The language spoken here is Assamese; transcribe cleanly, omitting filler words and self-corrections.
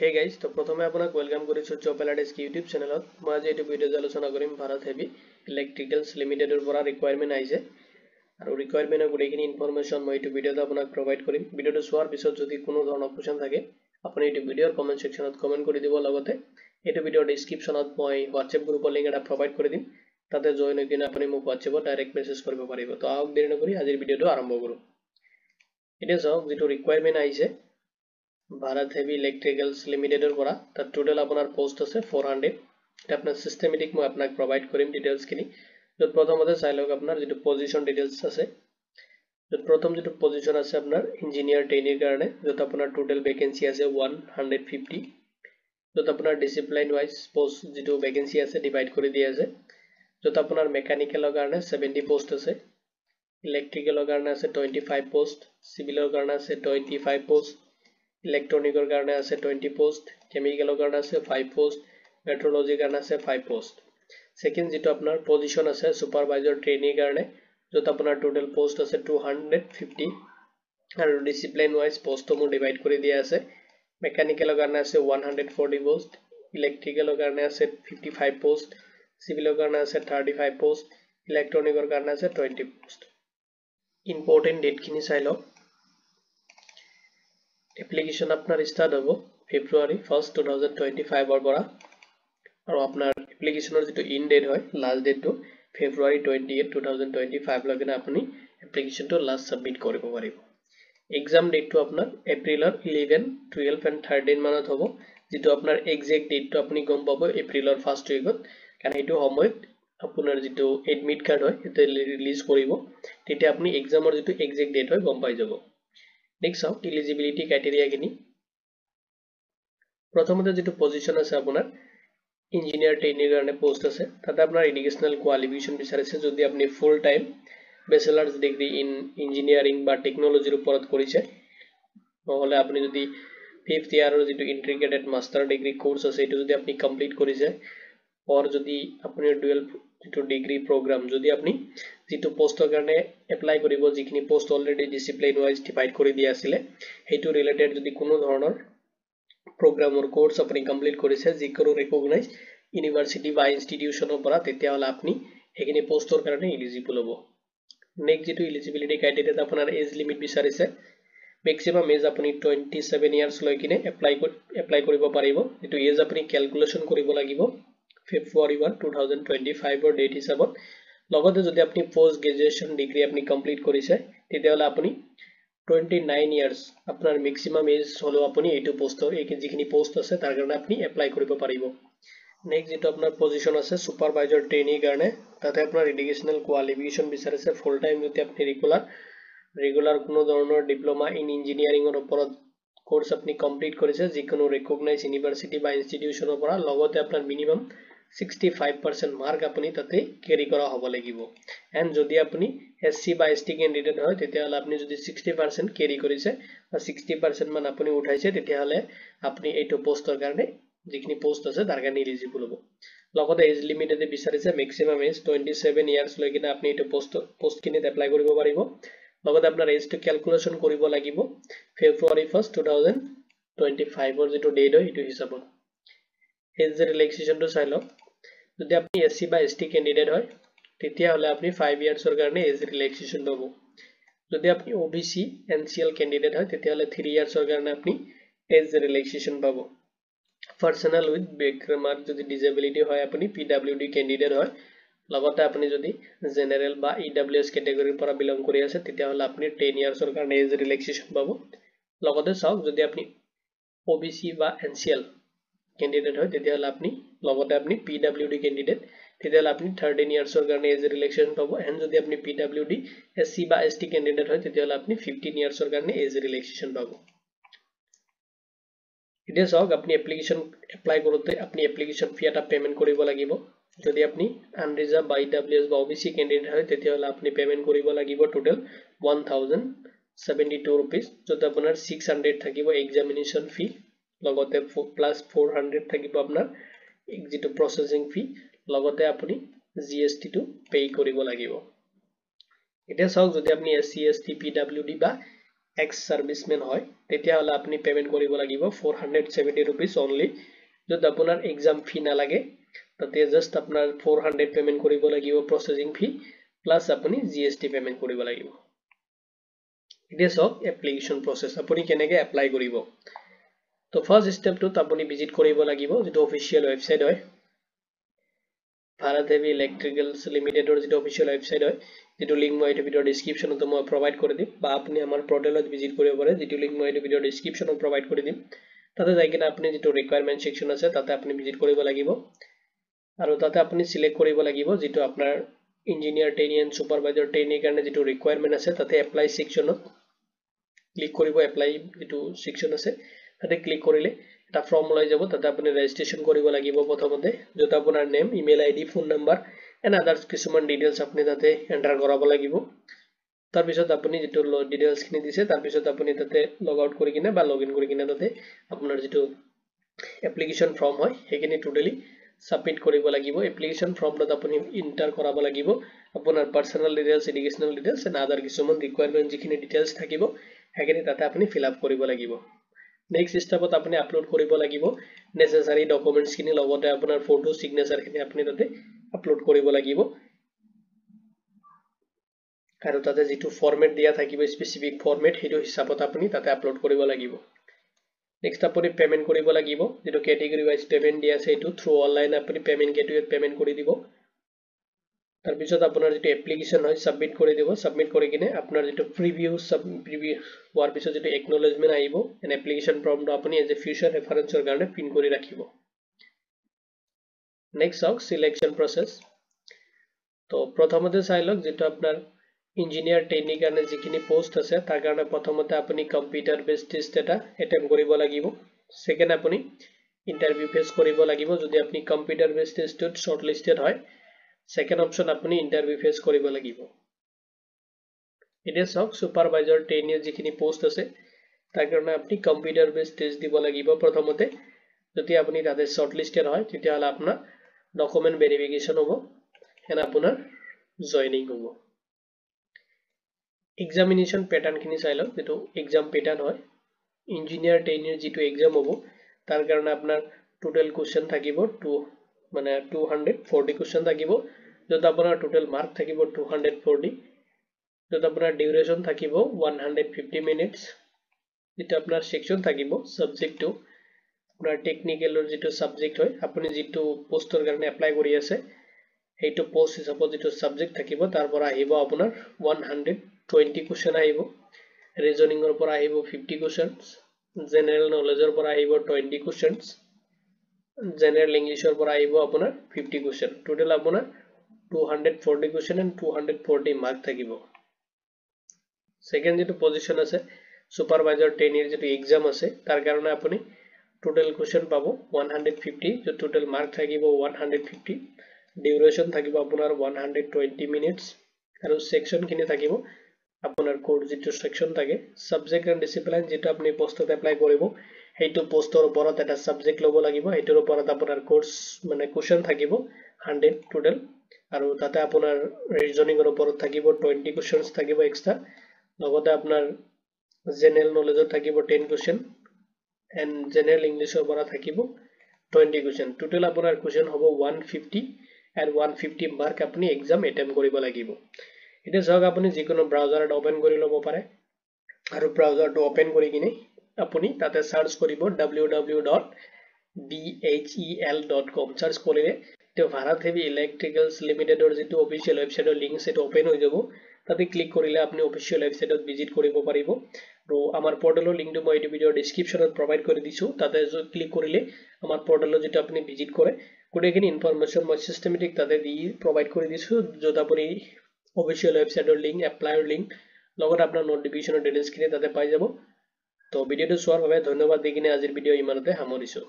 Hey guys, तो प्रथमे आपनाक वेलकम करिछु जॉब अलर्ट डेस्क YouTube चैनलत। মই আজি এটো ভিডিও আলোচনা কৰিম ভাৰত হেভি ইলেক্ট্ৰিকেলছ লিমিটেডৰ পৰা ৰিকুৱাৰমেন্ট আইছে আৰু ৰিকুৱাৰমেন্টৰ গুটেখিনি ইনফৰমেশন মই এটো ভিডিওত আপোনাক প্ৰভাইড কৰিম। ভিডিওটো চোৱাৰ পিছত যদি কোনো ধৰণৰ কোৱেশ্চন থাকে আপুনি এটো ভিডিওৰ কমেন্ট সেকশনত কমেন্ট কৰি দিব। লগতে এটো ভিডিওৰ ডেসক্ৰিপচনত মই WhatsApp গ্ৰুপৰ লিংক এটা প্ৰভাইড কৰি দিম। তাতে জয়েন হৈ কিনে আপুনি মোক WhatsAppত ডাইৰেক্ট মেছেজ কৰিব পাৰিব। তো আহক দেৰি নকৰি আজিৰ ভিডিওটো আৰম্ভ কৰো। এটা চাওক যেটো ৰিকুৱাৰমেন্ট আইছে Bharat Heavy Electricals Limited or Bora, the total upon post is 400. Tapna systematic mo apna provide korim details kini. The prothom other silo apnar to position details ase. The prothom to position as apnar engineer trainee garne, the tapana total vacancy as a 150. The tapana discipline wise post to vacancy as a divide kori di ase. The tapana mechanical garne 70 post ase. Electrical garne as a 25 post. Civil garne as a 25 post. Electronic garne আছে 20 post, chemical garne আছে 5 post, metrology garne আছে 5 post. Second যেটো আপনার position আছে supervisor trainee garne, যত আপনার total post আছে 250 আৰু discipline wise post মো divide কৰি দিয়া আছে. Mechanical garne আছে 140 post, electrical garne আছে 55 post, civil garne আছে 35 post, electronic garne আছে 20 post. Important date খিনি চাই লওক। Application আপনার start হবো February 1st 2025 or বড়া আর আপনার applicationৰ যেটো in date হয় last date to February 28 2025 লগিনা আপনি application to last submit কৰিব পাৰিব। exam date to আপনার April 11 12 and 13 মানত হবো যেটো আপনার exact date to আপনি গম পাবো April 1st weekত কাৰণ এইটো সময়ত আপোনাৰ যেটো admit card হয় এতে ৰিলিজ কৰিব তেতিয়া আপনি examৰ যেটো exact date হয় গম পাই যাব। Next up eligibility criteria kini prothomete jeto position ase apunar engineer trainee garne post ase tate apunar educational qualification bicharise jodi apni full time bachelor's degree in engineering ba technology uporot korise নহলে apni jodi 5th year or jeto integrated master degree course ase etu jodi apni complete korise or jodi apni dual যেটো ডিগ্ৰী program যদি আপনি যেটো পোষ্টৰ কাৰণে এপ্লাই কৰিব যিখিনি post already discipline wise divide কৰি দিয়া আছিল হেতু ৰিলেটেড যদি কোনো ধৰণৰ প্ৰগ্ৰামৰ কোৰ্স আপনি কমপ্লিট কৰিছে যিকোনো ৰিকগনাইজ ইউনিভাৰ্সিটি বা ইনষ্টিটিউশনৰ পৰা তেতিয়া হলে আপনি হেখিনি পোষ্টৰ কাৰণে এলিজিবল হ'ব। নেক্সট যেটো এলিজিবিলিটি ক্ৰাইটেৰিয়া আপোনাৰ এজ লিমিট বিচাৰিছে ম্যাক্সিমাম এজ আপনি 27 ইয়াৰ্স লৈ কিনে এপ্লাই কৰিব পাৰিব এটো এজ আপনি ক্যালকুলেশন কৰিব লাগিব February 1 2025 or date হিসাবত লগতে যদি আপনি পোস্ট গ্রাজুয়েশন ডিগ্রি আপনি কমপ্লিট কৰিছে তেতিয়া হলে আপনি 29 ইয়াৰ্স আপনাৰ ম্যাক্সিমাম এজ হলো আপনি এইটো পোস্টৰ যিখিনি পোস্ট আছে তাৰ কাৰণে আপনি এপ্লাই কৰিব পাৰিব। নেক্সট যেটো আপনাৰ পজিশন আছে সুপাৰভাইজাৰ ট্ৰেনী কাৰণে তাতে আপনাৰ এডুকেশনাল কোয়ালিফিকেশন বিচাৰিছে ফুল টাইম যদি আপনি ৰেগুলাৰ কোনো ধৰণৰ ডিপ্লোমা ইন ইঞ্জিনিয়াৰিংৰ ওপৰত কোৰ্স আপনি কমপ্লিট কৰিছে যিকোনো ৰিকগনাইজ ইউনিভাৰ্সিটি বা ইনষ্টিটিউশনৰ পৰা লগতে আপনার মিনিমাম 65% মার্ক আপনি তাতে ক্যারি করা হ'ব লাগিব এন্ড যদি আপনি এসসি বা এসটি ক্যান্ডিডেট হয় তেতিয়া হলে আপনি যদি 60% ক্যারি কৰিছে বা 60% মান আপনি উঠাইছে তেতিয়া হলে আপনি এইটো পোষ্টৰ কাৰণে যিখিনি পোষ্ট আছে তাৰ কাৰণে এলিজিবল হ'ব। লগতে এজ লিমিটেড বিচাৰিছে ম্যাক্সিমাম এজ 27 ইয়াৰ্স লৈ কিনে আপনি এইটো পোষ্ট কিনিত এপ্লাই কৰিব পাৰিব। লগতে আপোনাৰ এজটো ক্যালকুলেশন কৰিব লাগিব February 1st 2025 ৰ যেটো ডেট হয় এটো হিচাপত। এজ রিল্যাক্সেশন to চাই লওক যদি আপনি এসসি বা এসটি ক্যান্ডিডেট হয় তেতিয়া হলে আপনি 5 ইয়াৰ্সৰ কাৰণে এজ রিল্যাক্সেশন পাবো। যদি আপনি ওবিসি এনসিএল ক্যান্ডিডেট হয় তেতিয়া হলে 3 ইয়াৰ্সৰ কাৰণে আপনি এজ ৰিল্যাক্সেশন পাবো। পাৰ্সোনাল উইথ বেকগ্ৰাউণ্ড যদি ডিসেবিলিটি হয় আপনি পিডব্লিউডি ক্যান্ডিডেট হয় লগতে আপনি যদি জেনারেল বা ইডব্লিউএস ক্যাটাগৰিৰ পৰা বিলং কৰি আছে তেতিয়া হলে আপনি 10 ইয়াৰ্সৰ কাৰণে এজ রিল্যাক্সেশন পাবো। লগতে চাওক যদি আপনি ওবিসি বা এনসিএল ক্যান্ডিডেট হয় তেতিয়া হলে আপনি লগতে আপনি পিডব্লিউডি ক্যান্ডিডেট তেতিয়া হলে আপনি 13 ইয়াৰ্সৰ কাৰণে এজ রিল্যাক্সেশন পাবো এন্ড যদি আপনি পিডব্লিউডি এসসি বা এসটি ক্যান্ডিডেট হয় তেতিয়া হলে আপনি 15 ইয়াৰ্সৰ কাৰণে এজ ৰিল্যাক্সেশন পাবো। এতিয়া চাওক আপনি এপ্লিকেশন এপ্লাই কৰোতে আপনি এপ্লিকেশন ফি এটা পেমেন্ট কৰিব লাগিব যদি আপনি আনৰিজাৰ্ভ বা ইডব্লিউএস বা ওবিসি ক্যান্ডিডেট হয় তেতিয়া হলে আপনি পেমেন্ট কৰিব লাগিব টোটাল 1072 rupees যদি আপোনাৰ 600 থাকিব এক্সামিনেশন ফি লগতে প্লাস 400 থাকিব আপনাৰ যেটো প্ৰসেসিং ফি লগতে আপনি জিএসটি টু পে কৰিব লাগিব। এটা চাওক যদি আপনি এসসি এসটি পিডব্লিউডি বা এক্স সার্ভিসম্যান হয় তেতিয়াহ'লে আপুনি পেমেন্ট কৰিব লাগিব 470 rupees only যদি আপোনাৰ এক্সাম ফি নালাগে তাতে জাস্ট আপোনাৰ 400 পেমেন্ট কৰিব লাগিব প্ৰসেসিং ফি প্লাস আপুনি জিএসটি পেমেন্ট কৰিব লাগিব এতিয়া সব এপ্লিকেশন প্ৰসেস আপুনি কেনেকৈ এপ্লাই কৰিব তো ফাৰ্স্ট স্টেপটোত আপুনি ভিজিট কৰিব লাগিব যেটো অফিশিয়াল ওয়েবসাইট হয় Bharat Heavy Electricals Limitedৰ যেটো অফিশিয়াল ওয়েবসাইট হয় যেটো লিংক মই এই ভিডিঅ ডেসক্ৰিপচনত মই প্ৰভাইড কৰি দিম বা আপুনি আমাৰ পোৰ্টেলত ভিজিট কৰিব পাৰে যেটো লিংক মই এই ভিডিঅ ডেসক্ৰিপচনত প্ৰভাইড কৰি দিম তাতে যাই কিনে আপুনি যেটো ৰিকুৱাৰমেন্ট সেকশন আছে তাতে আপুনি ভিজিট কৰিব লাগিব আৰু তাতে আপুনি সিলেক্ট কৰিব লাগিব যেটো আপোনাৰ ইঞ্জিনিয়াৰ ট্ৰেইনি এণ্ড সুপাৰভাইজাৰ ট্ৰেইনিৰ কাৰণে যেটো ৰিকুৱাৰমেন্ট আছে তাতে এপ্লাই সেকশনত ক্লিক কৰিব এপ্লাই যেটো সেকশন আছে তাতে ক্লিক কৰিলে এটা ফৰ্ম লৈ যাব তাতে আপুনি ৰেজিষ্ট্ৰেচন কৰিব লাগিব প্ৰথমতে যত আপোনাৰ name email ID phone number and others কিছুমান ডিটেইলছ আপুনি তাতে এন্টাৰ কৰাব লাগিব তাৰ পিছত আপুনি যেটো ডিটেইলছ খিনি দিছে তাৰ পিছত আপুনি তাতে লগ আউট কৰি কিনে বা লগইন কৰি কিনে তাতে আপোনাৰ যেটো এপ্লিকেশন ফৰ্ম হয় হেখিনি টোটালি সাবমিট কৰিব লাগিব এপ্লিকেশন ফৰ্মত আপুনি এন্টাৰ কৰাব লাগিব আপোনাৰ personal details educational details and other কিছুমান ৰিকুৱাৰমেন্ট যিখিনি ডিটেইলছ থাকিব হেখিনি তাতে আপুনি ফিল আপ কৰিব লাগিব নেক্সট স্টেপত আপুনি আপলোড কৰিব লাগিব নেসেসাৰি ডকুমেন্টস খিনি লগতে আপোনাৰ ফটো সিগনেচাৰ খিনি আপুনি তাতে আপলোড কৰিব লাগিব আৰু তাতে যেটো ফৰমেট দিয়া থাকিব স্পেসিফিক ফৰমেট হেটো হিচাপত আপুনি তাতে আপলোড কৰিব লাগিব নেক্সট আপুনি পেমেন্ট কৰিব লাগিব যেটো ক্যাটেগৰি ওয়াইজ পেমেন্ট দিয়া আছে এটো থ্ৰু অনলাইন আপুনি পেমেন্ট গেটৱেত পেমেন্ট কৰি দিব তাৰ পিছত আপোনাৰ যেটো এপ্লিকেশন হয় সাবমিট কৰি দিব সাবমিট কৰি কিনে আপোনাৰ যেটো প্ৰিভিউ হোৱাৰ পিছত যেটো একনলেজমেন্ট আহিব এন এপ্লিকেশন ফৰ্মটো আপুনি এজ এ ফিউচাৰ ৰেফাৰেন্সৰ কাৰণে পিন কৰি ৰাখিব নেক্সট হক সিলেকশন প্ৰসেস তো প্ৰথমতে চাই লওক যেটো আপোনাৰ ইঞ্জিনিয়াৰ ট্ৰেইনিৰ কাৰণে যিখিনি পোষ্ট আছে তাৰ কাৰণে প্ৰথমতে আপুনি কম্পিউটাৰ বেসড টেষ্ট এটা এটেম্প কৰিব লাগিব সেকেন্ড আপুনি ইন্টাৰভিউ ফেস কৰিব লাগিব যদি আপুনি কম্পিউটাৰ বেসড টেষ্টত শৰ্টলিস্টেড হয় সেকেন্ড অপশন আপুনি ইন্টাৰভিউ ফেস কৰিব লাগিব এতিয়া সব সুপাৰভাইজাৰ ট্ৰেইনিৰ যিখিনি পোষ্ট আছে তাৰ কাৰণে আপুনি কম্পিউটাৰ বেসড টেষ্ট দিব লাগিব প্ৰথমতে যদি আপুনি তাতে শৰ্টলিস্টেড হয় তেতিয়াহলে আপোনাৰ ডকুমেন্ট ভেৰিফিকেশন হ'ব এণ্ড আপোনাৰ জয়নিং হ'ব এক্সামিনেশন প্যাটাৰ্ন খিনি চাই লওক যেটো এক্সাম প্যাটাৰ্ন হয় ইঞ্জিনিয়াৰ ট্ৰেইনিৰ যেটো এক্সাম হ'ব তাৰ কাৰণে আপোনাৰ টোটাল কোৱেশ্চন থাকিব 240 কোৱেশ্চন থাকিব যত আপোনাৰ টোটাল মাৰ্ক থাকিব 240 যত আপোনাৰ ডিউৰেচন থাকিব 150 মিনিটস যেটো আপোনাৰ সেকশন থাকিব সাবজেক্ট টু আপোনাৰ টেকনিক্যালৰ যেটো সাবজেক্ট হয় আপুনি যেটো পোষ্টৰ কাৰণে এপ্লাই কৰি আছে হেটো পোষ্ট হিচাপত যেটো সাবজেক্ট থাকিব তাৰ পৰা আহিব আপোনাৰ 120 কোৱেশ্চন আহিব ৰিজনিংৰ পৰা আহিব 50 কোৱেশ্চনস জেনাৰেল নলেজৰ পৰা আহিব 20 কোৱেশ্চনস জেনাৰেল ইংলিশৰ পৰা আহিব আপোনাৰ 50 কোৱেশ্চন টোটাল আপোনাৰ 240 কোৱেশ্চন এণ্ড 240 মাৰ্ক থাকিব সেকেন্ড যেটো পজিশন আছে সুপাৰভাইজাৰ ট্ৰেইনিৰ যেটো এক্সাম আছে তাৰ কাৰণে আপুনি টোটাল কোৱেশ্চন পাব 150 যে টোটাল মাৰ্ক থাকিব 150 ডিউৰেচন থাকিব আপোনাৰ 120 মিনিটস আৰু সেকশন খিনি থাকিব আপোনাৰ কোড যেটো সেকশন থাকে সাবজেক্ট এণ্ড ডিসিপ্লিন যেটো আপুনি পোষ্টত এপ্লাই কৰিব হেটো পোষ্টৰ ওপৰত এটা সাবজেক্ট লব লাগিব হেটোৰ ওপৰত আপোনাৰ কোৰ্স মানে কোৱেশ্চন থাকিব 100 টোটাল আৰু তাতে আপোনাৰ ৰিজনিংৰ ওপৰত থাকিব 20 কোৱেশ্চনস থাকিব এক্সট্ৰা লগতে আপোনাৰ জেনাৰেল নলেজৰ থাকিব 10 কোৱেশ্চন এণ্ড জেনাৰেল ইংলিশৰ পৰা থাকিব 20 কোৱেশ্চন টোটাল আপোনাৰ কোৱেশ্চন হ'ব 150 and 150 মাৰ্ক আপুনি এক্সাম এটেম্প কৰিব লাগিব এটা জগ আপুনি যিকোনো ব্ৰাউজাৰত ওপেন কৰি লব পাৰে আৰু ব্ৰাউজাৰটো ওপেন কৰি কিনে আপুনি তাতে সাৰ্চ কৰিব www.bhel.com সাৰ্চ কৰিলে তো ভাৰত হেভি ইলেক্ট্ৰিকেলছ লিমিটেডৰ যেটো অফিশিয়াল ওয়েবসাইটৰ লিংক সেটো ওপেন হৈ যাব তাতে ক্লিক কৰিলে আপুনি অফিশিয়াল ওয়েবসাইটত ভিজিট কৰিব পাৰিব আৰু আমাৰ পোৰ্টেলৰ লিংকটো মই এই ভিডিঅৰ ডেসক্ৰিপচনত প্ৰভাইড কৰি দিছো তাতে ক্লিক কৰিলে আমাৰ পোৰ্টেলত যেটো আপুনি ভিজিট কৰে গোটেইখিনি ইনফৰমেশন মই সিস্টেমেটিক তাতে দি প্ৰভাইড কৰি দিছো যত আপুনি অফিশিয়াল ওয়েবসাইটৰ লিংক এপ্লাইৰ লিংক লগত আপোনাৰ নোটিফিকেশনৰ ডিটেইলছ খিনি তাতে পাই যাব তো ভিডিঅটো চোৱাৰ বাবে ধন্যবাদ দি কিনে আজিৰ ভিডিঅ ইমানতে সামৰিছো